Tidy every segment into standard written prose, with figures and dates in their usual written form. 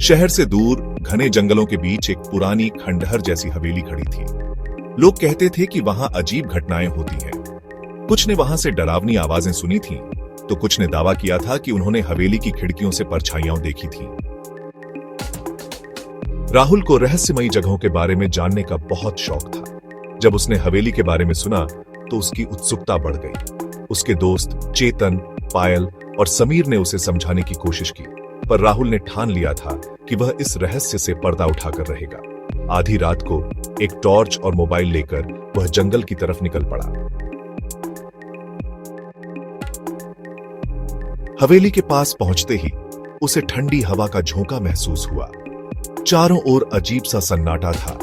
शहर से दूर घने जंगलों के बीच एक पुरानी खंडहर जैसी हवेली खड़ी थी। लोग कहते थे कि वहां अजीब घटनाएं होती हैं। कुछ ने वहां से डरावनी आवाजें सुनी थीं, तो कुछ ने दावा किया था कि उन्होंने हवेली की खिड़कियों से परछाइयां देखी थीं। राहुल को रहस्यमयी जगहों के बारे में जानने का बहुत शौक था। जब उसने हवेली के बारे में सुना तो उसकी उत्सुकता बढ़ गई। उसके दोस्त चेतन, पायल और समीर ने उसे समझाने की कोशिश की, पर राहुल ने ठान लिया था कि वह इस रहस्य से पर्दा उठाकर रहेगा। आधी रात को एक टॉर्च और मोबाइल लेकर वह जंगल की तरफ निकल पड़ा। हवेली के पास पहुंचते ही उसे ठंडी हवा का झोंका महसूस हुआ। चारों ओर अजीब सा सन्नाटा था।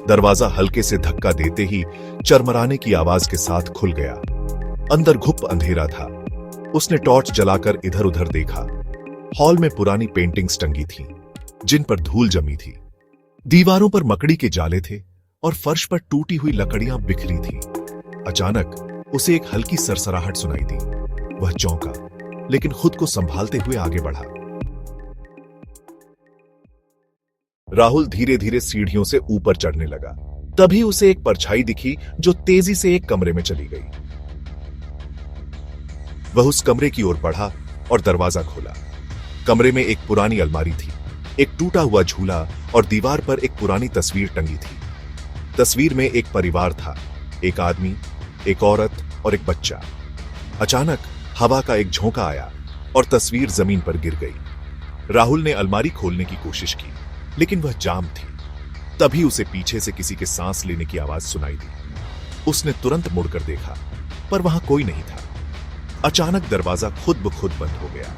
दरवाजा हल्के से धक्का देते ही चरमराने की आवाज के साथ खुल गया। अंदर घुप अंधेरा था। उसने टॉर्च जलाकर इधर उधर देखा। हॉल में पुरानी पेंटिंग्स टंगी थीं, जिन पर धूल जमी थी। दीवारों पर मकड़ी के जाले थे और फर्श पर टूटी हुई लकड़ियां बिखरी थीं। अचानक उसे एक हल्की सरसराहट सुनाई दी। वह चौंका, लेकिन खुद को संभालते हुए आगे बढ़ा। राहुल धीरे धीरे सीढ़ियों से ऊपर चढ़ने लगा। तभी उसे एक परछाई दिखी जो तेजी से एक कमरे में चली गई। वह उस कमरे की ओर बढ़ा और दरवाजा खोला। कमरे में एक पुरानी अलमारी थी, एक टूटा हुआ झूला और दीवार पर एक पुरानी तस्वीर टंगी थी। तस्वीर में एक परिवार था, एक आदमी, एक औरत और एक बच्चा। अचानक हवा का एक झोंका आया और तस्वीर जमीन पर गिर गई। राहुल ने अलमारी खोलने की कोशिश की, लेकिन वह जाम थी। तभी उसे पीछे से किसी के सांस लेने की आवाज सुनाई दी। उसने तुरंत मुड़कर देखा, पर वहां कोई नहीं था। अचानक दरवाजा खुद ब खुद बंद हो गया।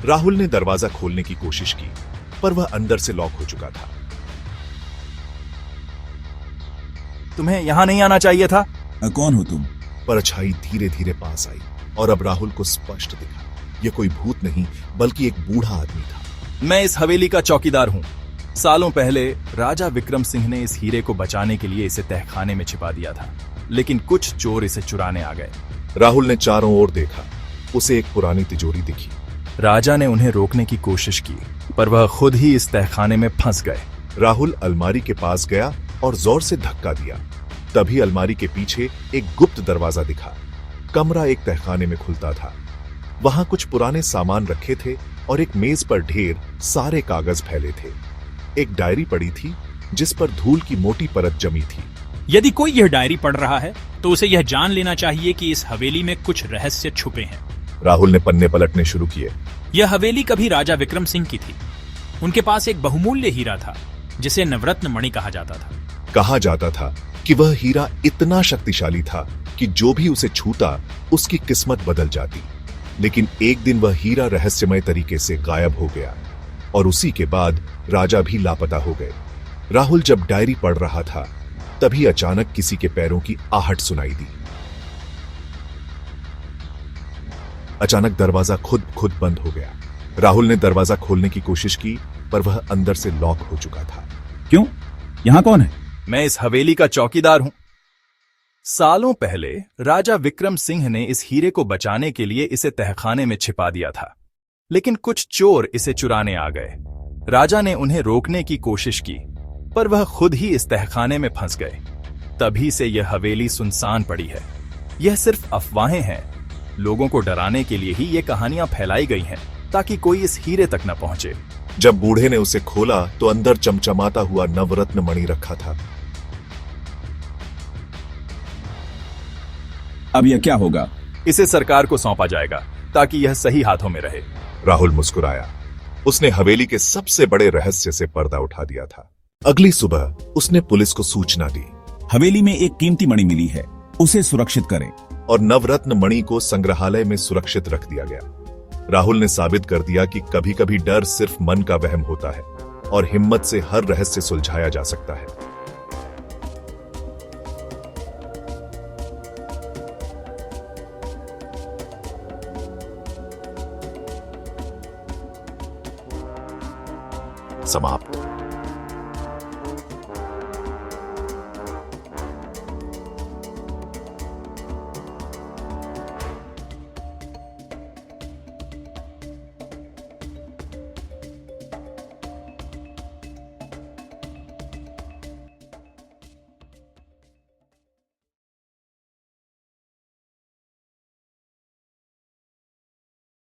राहुल ने दरवाजा खोलने की कोशिश की, पर वह अंदर से लॉक हो चुका था। तुम्हें यहां नहीं आना चाहिए था। कौन हो तुम? परछाई धीरे धीरे पास आई और अब राहुल को स्पष्ट दिखा। यह कोई भूत नहीं, बल्कि एक बूढ़ा आदमी था। मैं इस हवेली का चौकीदार हूं। सालों पहले राजा विक्रम सिंह ने इस हीरे को बचाने के लिए इसे तहखाने में छिपा दिया था, लेकिन कुछ चोर इसे चुराने आ गए। राहुल ने चारों ओर देखा। उसे एक पुरानी तिजोरी दिखी। राजा ने उन्हें रोकने की कोशिश की, पर वह खुद ही इस तहखाने में फंस गए। राहुल अलमारी के पास गया और जोर से धक्का दिया। तभी अलमारी के पीछे एक गुप्त दरवाजा दिखा। कमरा एक तहखाने में खुलता था। वहां कुछ पुराने सामान रखे थे और एक मेज पर ढेर सारे कागज फैले थे। एक डायरी पड़ी थी, जिस पर धूल की मोटी परत जमी थी। यदि कोई यह डायरी पढ़ रहा है तो उसे यह जान लेना चाहिए कि इस हवेली में कुछ रहस्य छुपे हैं। राहुल ने पन्ने पलटने शुरू किए। यह हवेली कभी राजा विक्रम सिंह की थी। उनके पास एक बहुमूल्य हीरा था, जिसे नवरत्न मणि कहा जाता था। कहा जाता था कि वह हीरा इतना शक्तिशाली था कि जो भी उसे छूता उसकी किस्मत बदल जाती। लेकिन एक दिन वह हीरा रहस्यमय तरीके से गायब हो गया और उसी के बाद राजा भी लापता हो गए। राहुल जब डायरी पढ़ रहा था, तभी अचानक किसी के पैरों की आहट सुनाई दी। अचानक दरवाजा खुद बंद हो गया। राहुल ने दरवाजा खोलने की कोशिश की, पर वह अंदर से लॉक हो चुका था। क्यों? यहां कौन है? मैं इस हवेली का चौकीदार हूं। सालों पहले राजा विक्रम सिंह ने इस हीरे को बचाने के लिए इसे तहखाने में छिपा दिया था, लेकिन कुछ चोर इसे चुराने आ गए। राजा ने उन्हें रोकने की कोशिश की, पर वह खुद ही इस तहखाने में फंस गए। तभी से यह हवेली सुनसान पड़ी है। यह सिर्फ अफवाहें हैं। लोगों को डराने के लिए ही ये कहानियां फैलाई गई हैं, ताकि कोई इस हीरे तक न पहुंचे। जब बूढ़े ने उसे खोला तो अंदर चमचमाता हुआ नवरत्न मणि रखा था। अब यह क्या होगा? इसे सरकार को सौंपा जाएगा, ताकि यह सही हाथों में रहे। राहुल मुस्कुराया। उसने हवेली के सबसे बड़े रहस्य से पर्दा उठा दिया था। अगली सुबह उसने पुलिस को सूचना दी। हवेली में एक कीमती मणि मिली है, उसे सुरक्षित करें। और नवरत्न मणि को संग्रहालय में सुरक्षित रख दिया गया। राहुल ने साबित कर दिया कि कभी कभी डर सिर्फ मन का वहम होता है और हिम्मत से हर रहस्य सुलझाया जा सकता है। समाप्त।